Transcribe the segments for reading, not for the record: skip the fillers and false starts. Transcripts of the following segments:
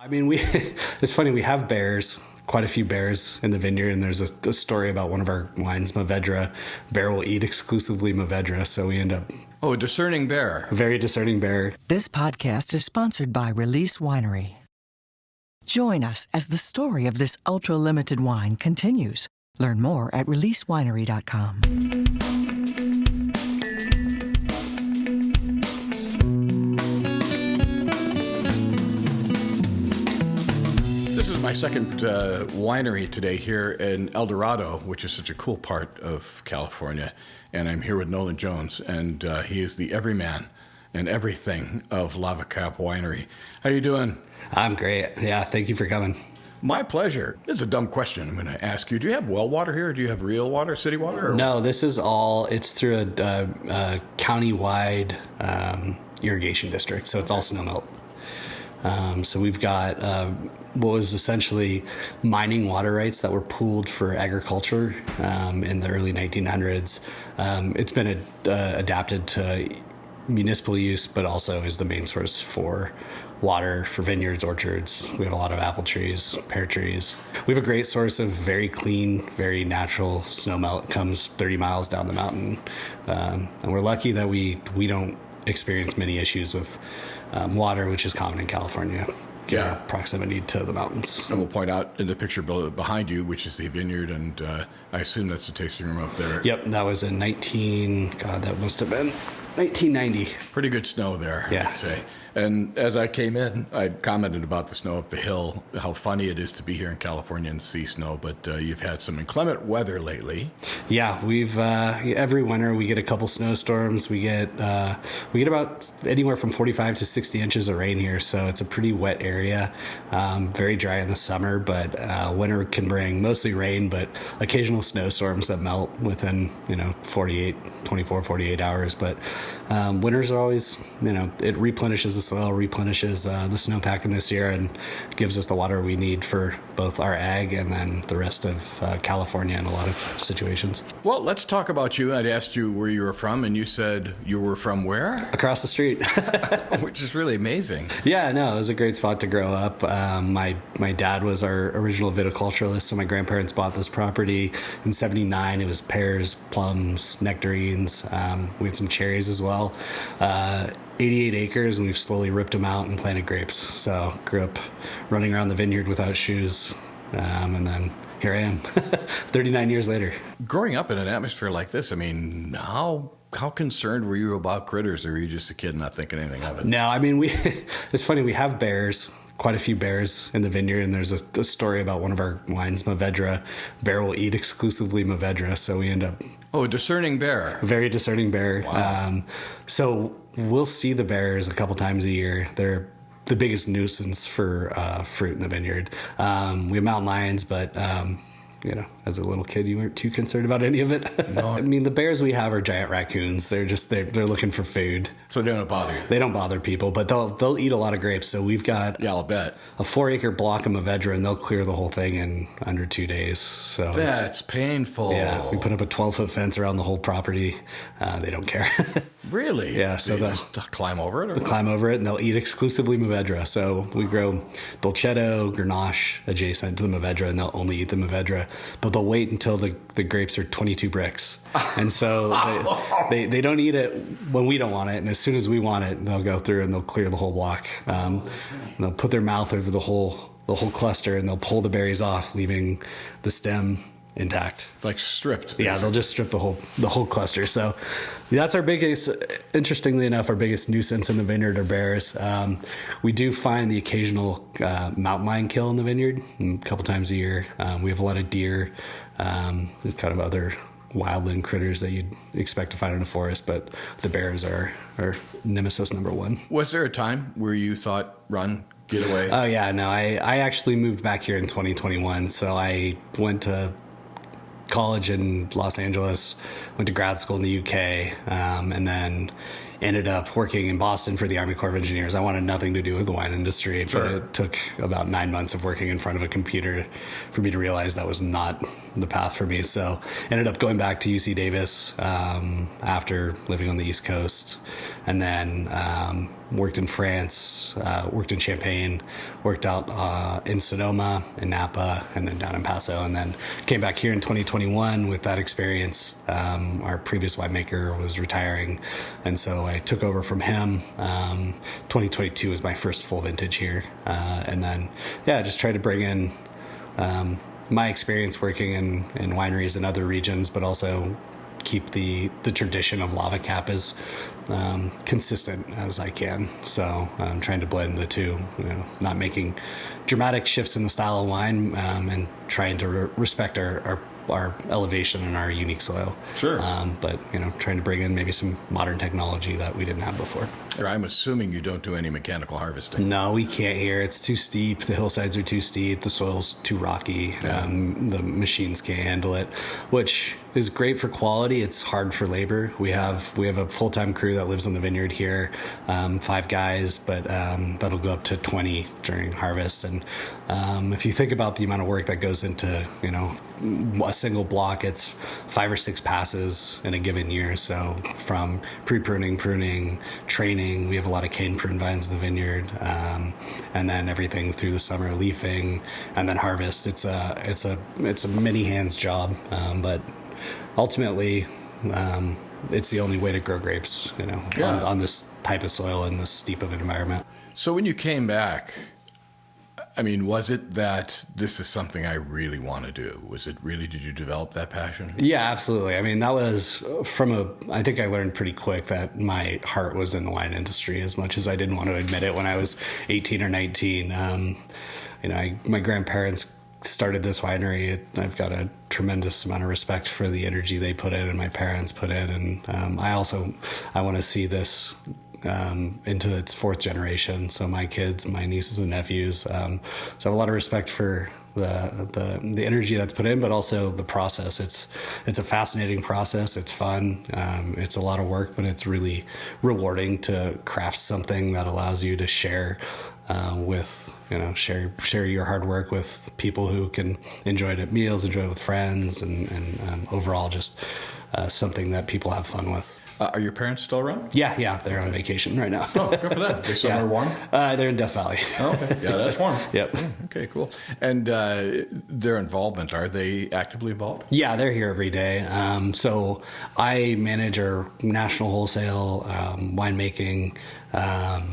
I mean, it's funny, we have bears, quite a few bears in the vineyard, and there's a story about one of our wines, Mouvedre. Bear will eat exclusively Mouvedre, so we end up... Oh, a discerning bear. A very discerning bear. This podcast is sponsored by Release Winery. Join us as the story of this ultra-limited wine continues. Learn more at releasewinery.com. This is my second winery today here in El Dorado, which is such a cool part of California. And I'm here with Nolan Jones, and he is the everyman and everything of Lava Cap Winery. How you doing? I'm great. Yeah, thank you for coming. My pleasure. This is a dumb question I'm going to ask you. Do you have well water here, or do you have real water, city water? Or? No, this is all, it's through a county-wide irrigation district, so it's all snow melt. So we've got what was essentially mining water rights that were pooled for agriculture in the early 1900s. It's been adapted to municipal use, but also is the main source for water for vineyards, orchards. We have a lot of apple trees, pear trees. We have a great source of very clean, very natural snow melt. It comes 30 miles down the mountain. And we're lucky that we don't experience many issues with water, which is common in California. Yeah. Proximity to the mountains. And we'll point out in the picture behind you, which is the vineyard, and I assume that's the tasting room up there. Yep, that was in that must have been 1990. Pretty good snow there, yeah. I'd say. And as I came in, I commented about the snow up the hill, how funny it is to be here in California and see snow, but you've had some inclement weather lately. Yeah, we've every winter we get a couple snowstorms. We get about anywhere from 45 to 60 inches of rain here, so it's a pretty wet area. Very dry in the summer, but winter can bring mostly rain, but occasional snowstorms that melt within 24, 48 hours. But winters are always, it replenishes the soil, replenishes the snowpack in this year, and gives us the water we need for both our ag and then the rest of California in a lot of situations. Well, let's talk about you. I'd asked you where you were from, and you said you were from where? Across the street. Which is really amazing. Yeah, no, it was a great spot to grow up. My dad was our original viticulturalist, so my grandparents bought this property in 79. It was pears, plums, nectarines. We had some cherries as well. 88 acres, and we've slowly ripped them out and planted grapes. So grew up running around the vineyard without shoes, and then here I am 39 years later. Growing up in an atmosphere like this, I mean, how concerned were you about critters, or were you just a kid not thinking anything of it? No, I mean, it's funny, we have bears, quite a few bears in the vineyard, and there's a story about one of our wines, Mouvedre. Bear will eat exclusively Mouvedre, so we end up... Oh, a discerning bear. A very discerning bear. Wow. So we'll see the bears a couple times a year. They're the biggest nuisance for fruit in the vineyard. We have mountain lions, but... as a little kid, you weren't too concerned about any of it. No. I mean, the bears we have are giant raccoons. They're looking for food. So they don't bother you? They don't bother people, but they'll eat a lot of grapes. So we've got I'll bet. a 4-acre block of Mouvedre, and they'll clear the whole thing in under 2 days. So that's painful. Yeah, we put up a 12-foot fence around the whole property. They don't care. Really? Yeah. So they just climb over it? They'll climb over it, and they'll eat exclusively Mouvedre. So we grow Dolcetto, Grenache adjacent to the Mouvedre, and they'll only eat the Mouvedre. But they'll wait until the grapes are 22 bricks. And so they don't eat it when we don't want it. And as soon as we want it, they'll go through and they'll clear the whole block. And they'll put their mouth over the whole cluster, and they'll pull the berries off, leaving the stem intact. Like stripped. Yeah, they'll just strip the whole cluster. So that's our biggest, interestingly enough, our biggest nuisance in the vineyard are bears. We do find the occasional mountain lion kill in the vineyard a couple times a year. We have a lot of deer, kind of other wildland critters that you'd expect to find in a forest, but the bears are nemesis number one. Was there a time where you thought, run, get away? Oh, yeah, no, I actually moved back here in 2021, so I went to college in Los Angeles, went to grad school in the UK, and then ended up working in Boston for the Army Corps of Engineers. I wanted nothing to do with the wine industry, but it took about 9 months of working in front of a computer for me to realize that was not the path for me. So ended up going back to UC Davis after living on the East Coast, and then worked in France, worked in Champagne, worked out in Sonoma, in Napa, and then down in Paso, and then came back here in 2021 with that experience. Our previous winemaker was retiring, and so I took over from him. 2022 was my first full vintage here, and then just tried to bring in my experience working in wineries in other regions, but also keep the tradition of lava cap as consistent as I can. So I'm trying to blend the two, not making dramatic shifts in the style of wine, and trying to respect our elevation and our unique soil. Sure. But trying to bring in maybe some modern technology that we didn't have before. I'm assuming you don't do any mechanical harvesting. No, we can't here. It's too steep. The hillsides are too steep. The soil's too rocky. The machines can't handle it, which is great for quality. It's hard for labor. We have a full-time crew that lives on the vineyard here, 5 guys, but that'll go up to 20 during harvest. And if you think about the amount of work that goes into a single block, it's 5 or 6 passes in a given year. So from pre-pruning, pruning, training, we have a lot of cane prune vines in the vineyard, and then everything through the summer, leafing, and then harvest. It's a many hands job, but ultimately, it's the only way to grow grapes, on this type of soil and this steep of an environment. So when you came back, was it that this is something I really want to do? Was it really, did you develop that passion? Yeah, absolutely. That was I think I learned pretty quick that my heart was in the wine industry, as much as I didn't want to admit it when I was 18 or 19. My grandparents started this winery. I've got a tremendous amount of respect for the energy they put in and my parents put in. And I want to see this into its 4th generation. So my kids, my nieces and nephews. So I have a lot of respect for the energy that's put in, but also the process. It's a fascinating process. It's fun. It's a lot of work, but it's really rewarding to craft something that allows you to share share your hard work with people who can enjoy it at meals, enjoy it with friends, and overall just something that people have fun with. Are your parents still around? Yeah, they're on vacation right now. Oh, good for them. They somewhere warm? They're in Death Valley. Oh, okay. Yeah, that's warm. Yep. Okay, cool. And their involvement, are they actively involved? Yeah, they're here every day. So I manage our national wholesale, winemaking,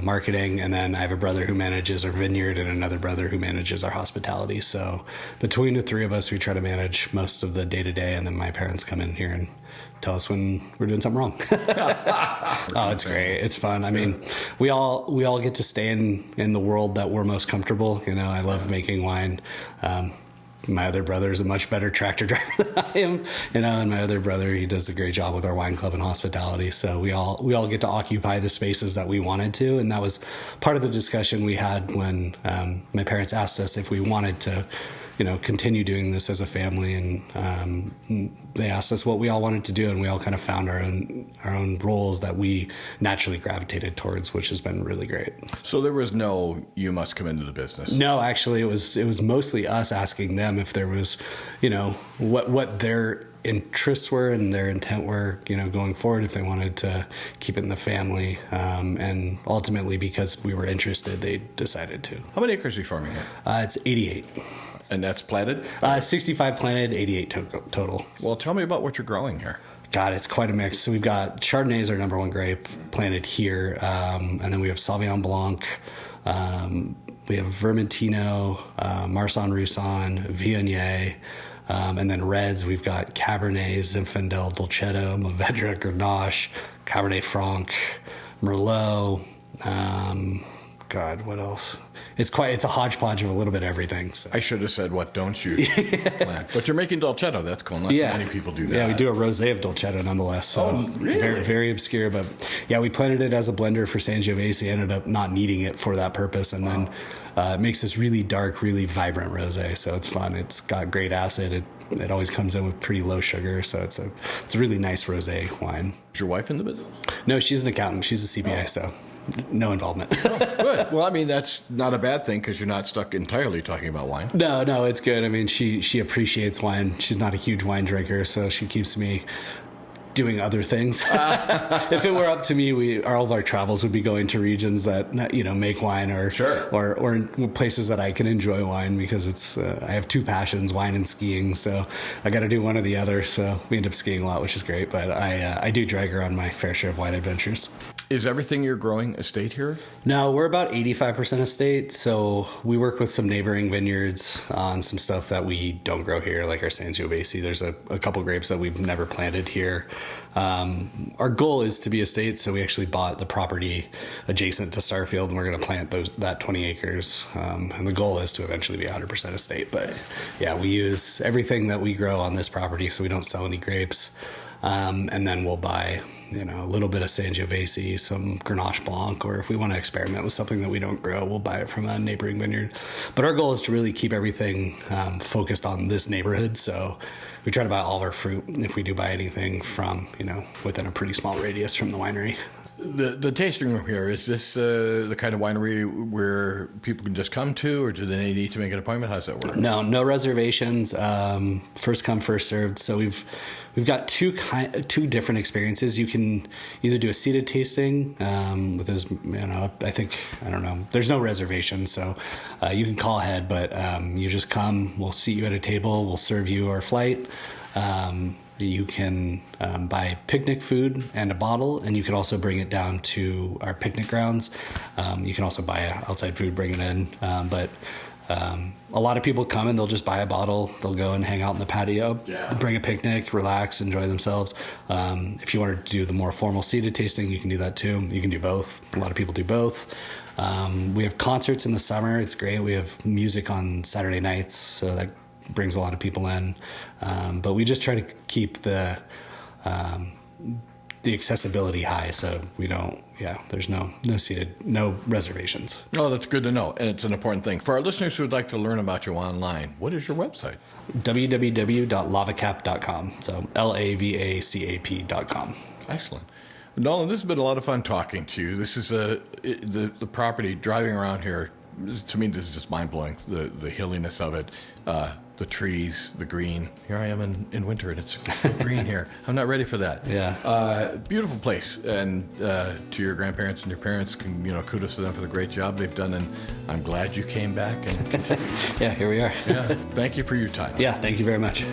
marketing, and then I have a brother who manages our vineyard and another brother who manages our hospitality. So between the 3 of us, we try to manage most of the day-to-day, and then my parents come in here and tell us when we're doing something wrong. Oh, it's great. It's fun. We all get to stay in the world that we're most comfortable. I love making wine. My other brother is a much better tractor driver than I am, and my other brother, he does a great job with our wine club and hospitality. So we all get to occupy the spaces that we wanted to. And that was part of the discussion we had when my parents asked us if we wanted to continue doing this as a family, and they asked us what we all wanted to do, and we all kind of found our own roles that we naturally gravitated towards, which has been really great. So there was no, you must come into the business. No, actually, it was mostly us asking them if there was, what their interests were and their intent were, going forward, if they wanted to keep it in the family, and ultimately because we were interested, they decided to. How many acres are you farming here? It's 88. And that's planted? 65 planted, 88 total. Well, tell me about what you're growing here. God, it's quite a mix. So we've got Chardonnay is our number 1 grape planted here, and then we have Sauvignon Blanc, we have Vermentino, Marsanne Roussanne, Viognier, and then reds, we've got Cabernet, Zinfandel, Dolcetto, Mouvedre, Grenache, Cabernet Franc, Merlot. God, what else? It's a hodgepodge of a little bit of everything. So. I should have said, what don't you plant? But you're making Dolcetto. That's cool. Not many people do that. Yeah, we do a rosé of Dolcetto nonetheless. So really? Very, very obscure. But yeah, we planted it as a blender for Sangiovese. Ended up not needing it for that purpose. And then it makes this really dark, really vibrant rosé. So it's fun. It's got great acid. It always comes in with pretty low sugar. So it's a really nice rosé wine. Is your wife in the business? No, she's an accountant. She's a CPA, so no involvement. Oh, good. Well, that's not a bad thing because you're not stuck entirely talking about wine. No, it's good. She appreciates wine. She's not a huge wine drinker, so she keeps me doing other things. If it were up to me, all of our travels would be going to regions that make wine, or places that I can enjoy wine, because it's I have two passions, wine and skiing. So I got to do one or the other. So we end up skiing a lot, which is great. But I do drag around my fair share of wine adventures. Is everything you're growing estate here? No, we're about 85% estate. So we work with some neighboring vineyards on some stuff that we don't grow here, like our Sangiovese. There's a couple grapes that we've never planted here. Our goal is to be estate, so we actually bought the property adjacent to Starfield, and we're going to plant that 20 acres. And the goal is to eventually be 100% estate. But yeah, we use everything that we grow on this property, so we don't sell any grapes. And then we'll buy a little bit of Sangiovese, some Grenache Blanc, or if we want to experiment with something that we don't grow, we'll buy it from a neighboring vineyard. But our goal is to really keep everything focused on this neighborhood. So we try to buy all of our fruit, if we do buy anything, from within a pretty small radius from the winery. The tasting room here, is this the kind of winery where people can just come to, or do they need to make an appointment? How does that work? No reservations. First come, first served. So we've got two different experiences. You can either do a seated tasting with those, I don't know. There's no reservation, so you can call ahead, but you just come. We'll seat you at a table. We'll serve you our flight. You can buy picnic food and a bottle, and you can also bring it down to our picnic grounds. You can also buy outside food, bring it in. But a lot of people come and they'll just buy a bottle. They'll go and hang out in the patio, bring a picnic, relax, enjoy themselves. If you wanted to do the more formal seated tasting, you can do that too. You can do both. A lot of people do both. We have concerts in the summer. It's great. We have music on Saturday nights, so that brings a lot of people in. But we just try to keep the accessibility high, so we don't, there's no seated, no reservations. Oh, that's good to know, and it's an important thing. For our listeners who would like to learn about you online, what is your website? www.lavacap.com, so lavacap.com. Excellent. Nolan, this has been a lot of fun talking to you. This is the property, driving around here, to me, this is just mind-blowing, the hilliness of it, the trees, the green. Here I am in winter, and it's so green here. I'm not ready for that. Yeah. Beautiful place, and to your grandparents and your parents, kudos to them for the great job they've done, and I'm glad you came back. And yeah, here we are. yeah, thank you for your time. Yeah, thank you very much.